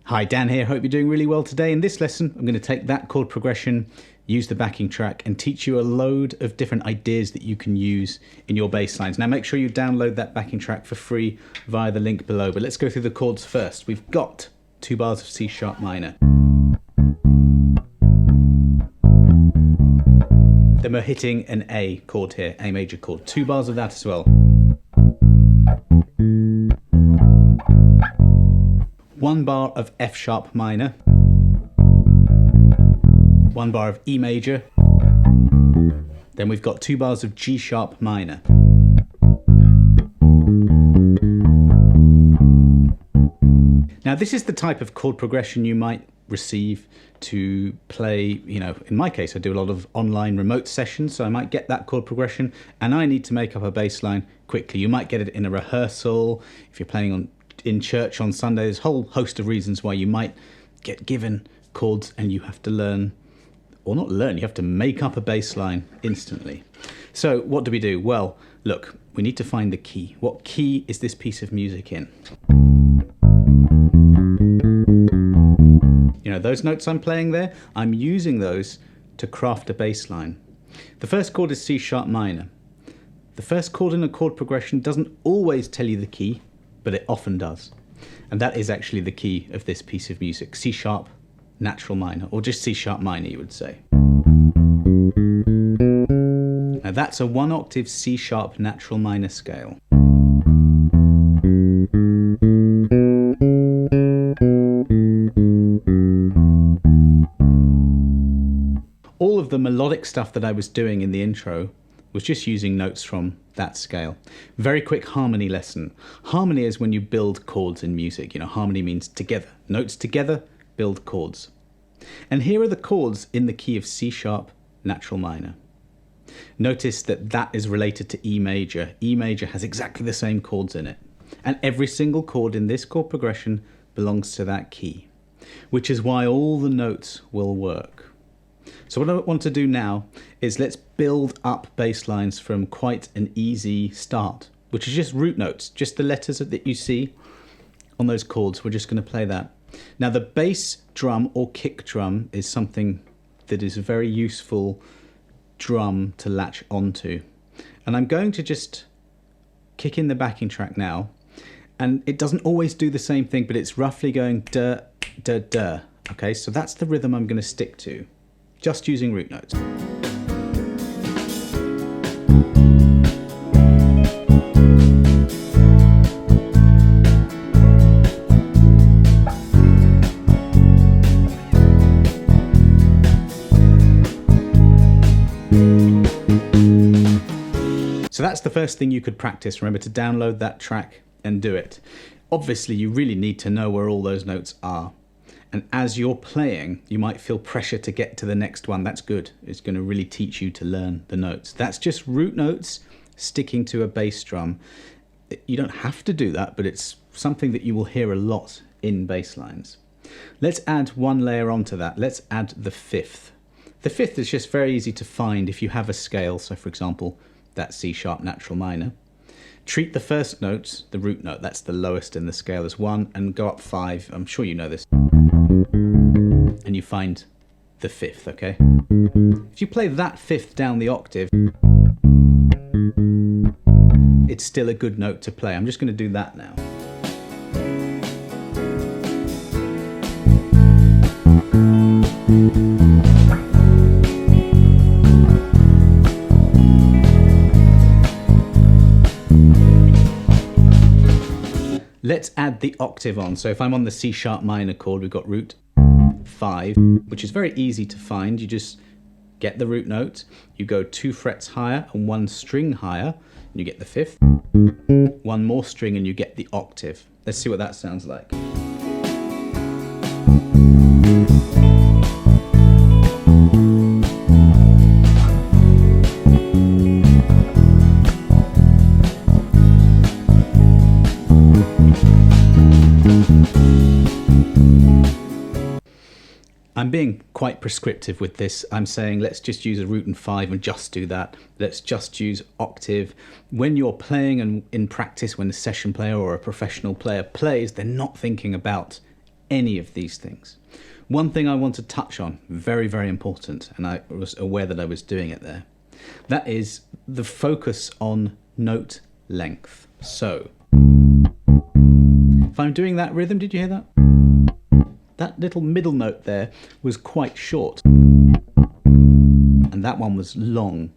Hi, Dan here. Hope you're doing really well today. In this lesson, I'm going to take that chord progression, use the backing track, and teach you a load of different ideas that you can use in your bass lines. Now, make sure you download that backing track for free via the link below. But let's go through the chords first. We've got 2 bars of C sharp minor. Then we're hitting an A chord here, A major chord. 2 bars of that as well. 1 bar of F sharp minor, 1 bar of E major, then we've got 2 bars of G sharp minor. Now this is the type of chord progression you might receive to play, in my case I do a lot of online remote sessions, so I might get that chord progression and I need to make up a bass line quickly. You might get it in a rehearsal, if you're playing in church on Sunday. There's a whole host of reasons why you might get given chords and you have to learn, or not learn, you have to make up a bass line instantly. So what do we do? Well, look, we need to find the key. What key is this piece of music in? Those notes I'm playing there, I'm using those to craft a bass line. The first chord is C sharp minor. The first chord in a chord progression doesn't always tell you the key, but it often does. And that is actually the key of this piece of music, C sharp natural minor, or just C sharp minor you would say. Now that's a 1 octave C sharp natural minor scale. All of the melodic stuff that I was doing in the intro was just using notes from that scale. Very quick harmony lesson. Harmony is when you build chords in music. Harmony means together. Notes together build chords. And here are the chords in the key of C sharp natural minor. Notice that that is related to E major. E major has exactly the same chords in it. And every single chord in this chord progression belongs to that key, which is why all the notes will work. So what I want to do now is let's build up bass lines from quite an easy start, which is just root notes, just the letters that you see on those chords. We're just going to play that. Now the bass drum or kick drum is something that is a very useful drum to latch onto. And I'm going to just kick in the backing track now. And it doesn't always do the same thing, but it's roughly going da, da, da. Okay, so that's the rhythm I'm going to stick to, just using root notes. So that's the first thing you could practice. Remember to download that track and do it. Obviously, you really need to know where all those notes are. And as you're playing, you might feel pressure to get to the next one. That's good. It's going to really teach you to learn the notes. That's just root notes sticking to a bass drum. You don't have to do that, but it's something that you will hear a lot in bass lines. Let's add one layer onto that. Let's add the fifth. The fifth is just very easy to find if you have a scale. So for example, that C sharp natural minor. Treat the first note, the root note, that's the lowest in the scale, as 1, and go up 5. I'm sure you know this. And you find the fifth, okay? If you play that fifth down the octave, it's still a good note to play. I'm just going to do that now. Let's add the octave on. So if I'm on the C sharp minor chord, we've got root 5, which is very easy to find. You just get the root note, you go 2 frets higher and 1 string higher, and you get the fifth. 1 more string and you get the octave. Let's see what that sounds like. I'm being quite prescriptive with this. I'm saying let's just use a root and 5 and just do that. Let's just use octave. When you're playing and in practice, when a session player or a professional player plays, they're not thinking about any of these things. One thing I want to touch on, very, very important, and I was aware that I was doing it there, that is the focus on note length. So, if I'm doing that rhythm, did you hear that? That little middle note there was quite short, and that one was long.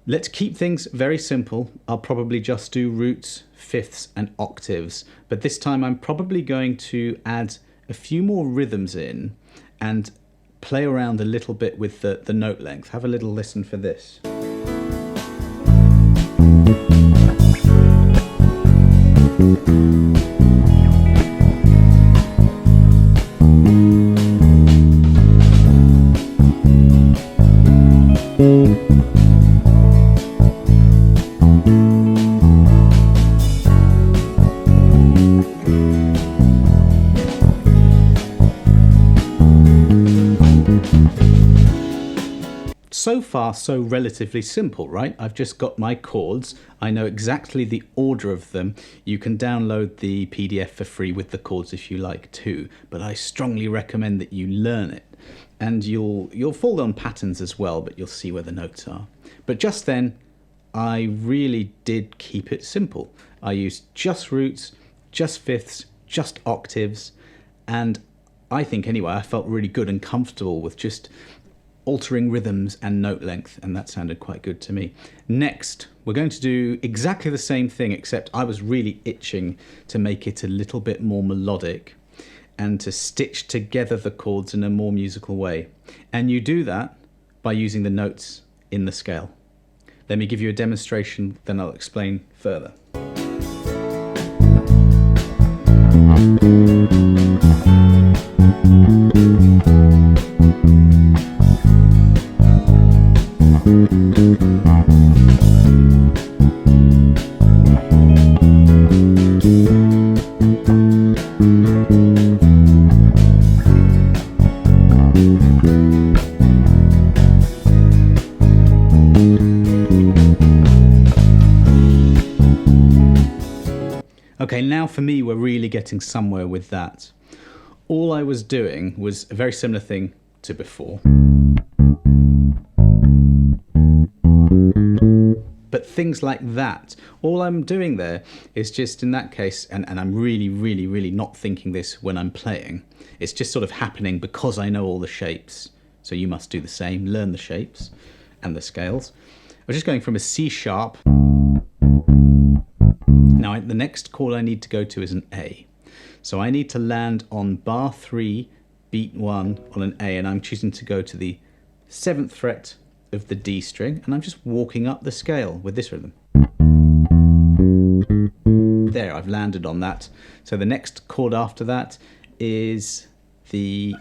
Let's keep things very simple. I'll probably just do roots, fifths, and octaves, but this time I'm probably going to add a few more rhythms in and play around a little bit with the note length. Have a little listen for this. So far, so relatively simple, right? I've just got my chords. I know exactly the order of them. You can download the PDF for free with the chords if you like too, but I strongly recommend that you learn it. And you'll fall on patterns as well, but you'll see where the notes are. But just then, I really did keep it simple. I used just roots, just fifths, just octaves, and I think anyway, I felt really good and comfortable with just altering rhythms and note length, and that sounded quite good to me. Next, we're going to do exactly the same thing, except I was really itching to make it a little bit more melodic and to stitch together the chords in a more musical way. And you do that by using the notes in the scale. Let me give you a demonstration, then I'll explain further. Okay, now for me, we're really getting somewhere with that. All I was doing was a very similar thing to before. But things like that, all I'm doing there is just in that case, and I'm really, really, really not thinking this when I'm playing, it's just sort of happening because I know all the shapes. So you must do the same, learn the shapes and the scales. I'm just going from a C sharp. Now the next chord I need to go to is an A. So I need to land on bar 3, beat 1 on an A, and I'm choosing to go to the 7th fret of the D string, and I'm just walking up the scale with this rhythm. There, I've landed on that. So the next chord after that is the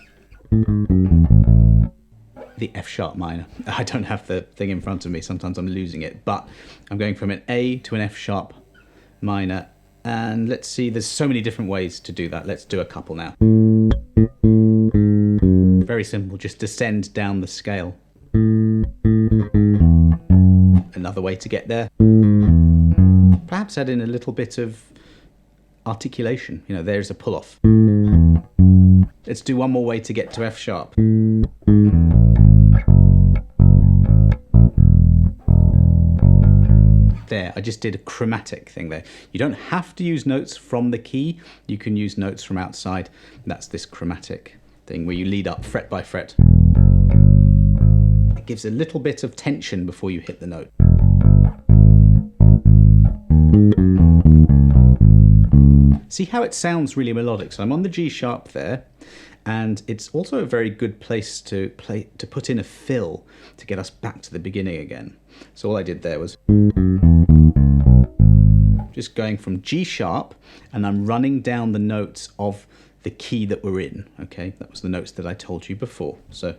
F sharp minor. I don't have the thing in front of me, sometimes I'm losing it, but I'm going from an A to an F sharp minor, and let's see, there's so many different ways to do that. Let's do a couple now. Very simple, just descend down the scale. Another way to get there. Perhaps add in a little bit of articulation. You know, there's a pull off. Let's do one more way to get to F sharp. There, I just did a chromatic thing there. You don't have to use notes from the key. You can use notes from outside. That's this chromatic thing where you lead up fret by fret. It gives a little bit of tension before you hit the note. See how it sounds really melodic. So I'm on the G sharp there, and it's also a very good place to put in a fill to get us back to the beginning again. So all I did there was just going from G sharp, and I'm running down the notes of the key that we're in. Okay, that was the notes that I told you before. So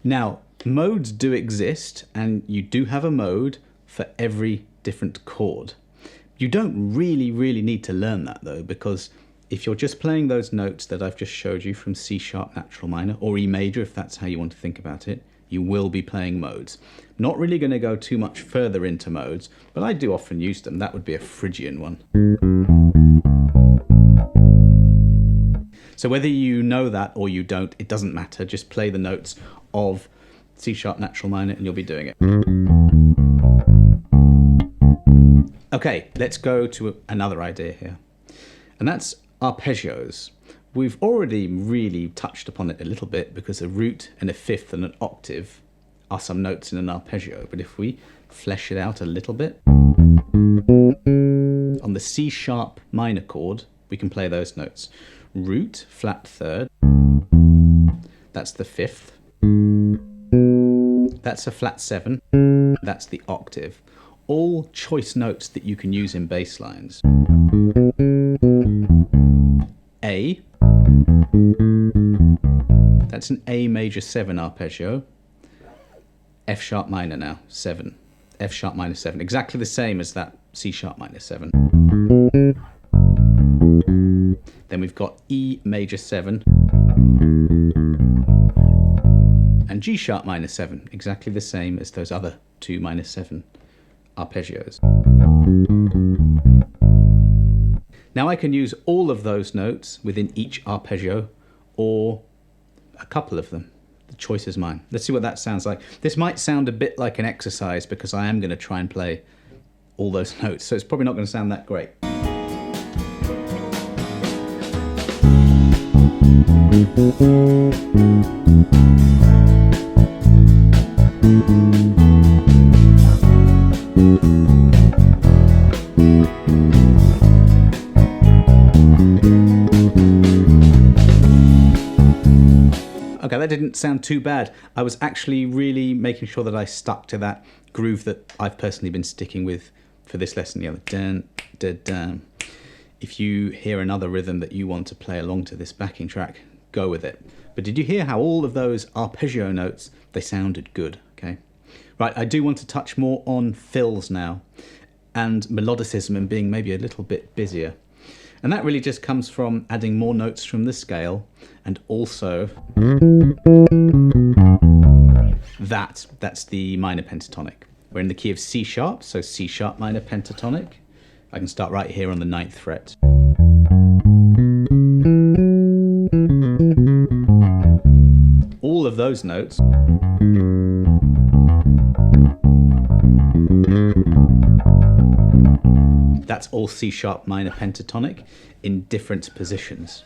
now modes do exist, and you do have a mode for every different chord. You don't really need to learn that though, because if you're just playing those notes that I've just showed you from C sharp natural minor, or E major if that's how you want to think about it, you will be playing modes. Not really going to go too much further into modes, but I do often use them. That would be a Phrygian one. So whether you know that or you don't, it doesn't matter. Just play the notes of C sharp natural minor and you'll be doing it. Okay, let's go to another idea here, and that's arpeggios. We've already really touched upon it a little bit because a root and a fifth and an octave are some notes in an arpeggio, but if we flesh it out a little bit, on the C sharp minor chord, we can play those notes. Root, flat third, that's the fifth, that's a flat seven, that's the octave. All choice notes that you can use in bass lines. A, that's an A major 7 arpeggio. F sharp minor now, 7. F sharp minor 7, exactly the same as that C sharp minor 7. Then we've got E major 7 and G sharp minor 7, exactly the same as those other two minor 7 arpeggios. Now I can use all of those notes within each arpeggio or a couple of them. The choice is mine. Let's see what that sounds like. This might sound a bit like an exercise because I am going to try and play all those notes, so it's probably not going to sound that great. Okay, that didn't sound too bad. I was actually really making sure that I stuck to that groove that I've personally been sticking with for this lesson. You know, dun, dun, dun. If you hear another rhythm that you want to play along to this backing track, go with it. But did you hear how all of those arpeggio notes, they sounded good, okay? Right, I do want to touch more on fills now and melodicism and being maybe a little bit busier. And that really just comes from adding more notes from the scale and also that's the minor pentatonic. We're in the key of C sharp, so C sharp minor pentatonic. I can start right here on the 9th fret. All of those notes that's all C sharp minor pentatonic in different positions.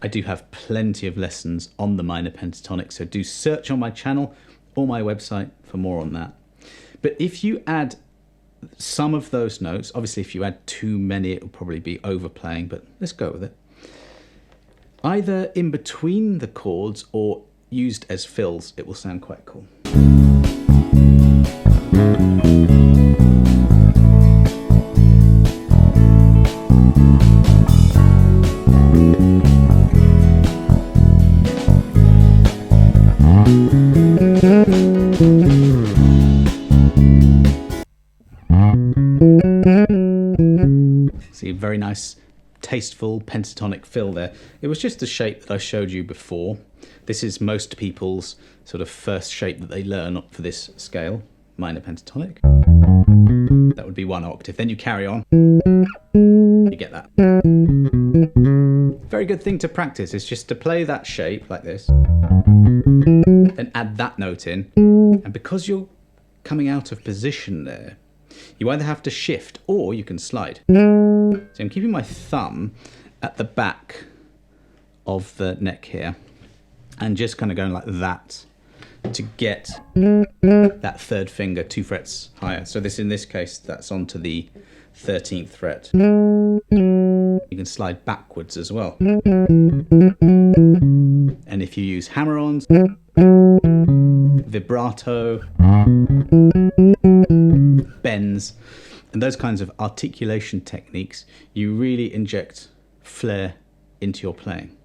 I do have plenty of lessons on the minor pentatonic, so do search on my channel or my website for more on that. But if you add some of those notes, obviously if you add too many it will probably be overplaying, but let's go with it. Either in between the chords or used as fills, it will sound quite cool. See, very nice, tasteful pentatonic fill there. It was just the shape that I showed you before. This is most people's sort of first shape that they learn for this scale, minor pentatonic. That would be 1 octave. Then you carry on, you get that. Very good thing to practice is just to play that shape like this, then add that note in, and because you're coming out of position there, you either have to shift or you can slide. So I'm keeping my thumb at the back of the neck here and just kind of going like that to get that 3rd finger 2 frets higher. So this, in this case, that's onto the 13th fret. You can slide backwards as well. And if you use hammer-ons, vibrato, bends, and those kinds of articulation techniques, you really inject flair into your playing.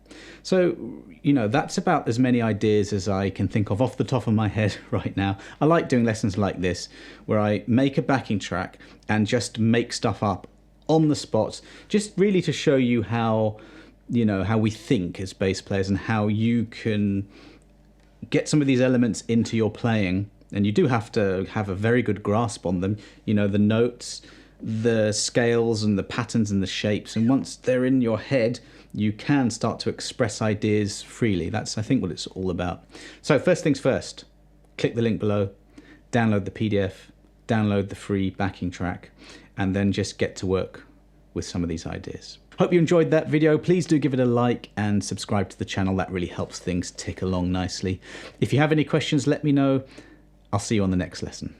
So, you know, that's about as many ideas as I can think of off the top of my head right now. I like doing lessons like this, where I make a backing track and just make stuff up on the spot, just really to show you how you know, how we think as bass players and how you can get some of these elements into your playing. And you do have to have a very good grasp on them, you know, the notes, the scales and the patterns and the shapes. And once they're in your head, you can start to express ideas freely. That's, I think, what it's all about. So first things first, click the link below, download the PDF, download the free backing track, and then just get to work with some of these ideas. Hope you enjoyed that video. Please do give it a like and subscribe to the channel. That really helps things tick along nicely. If you have any questions, let me know. I'll see you on the next lesson.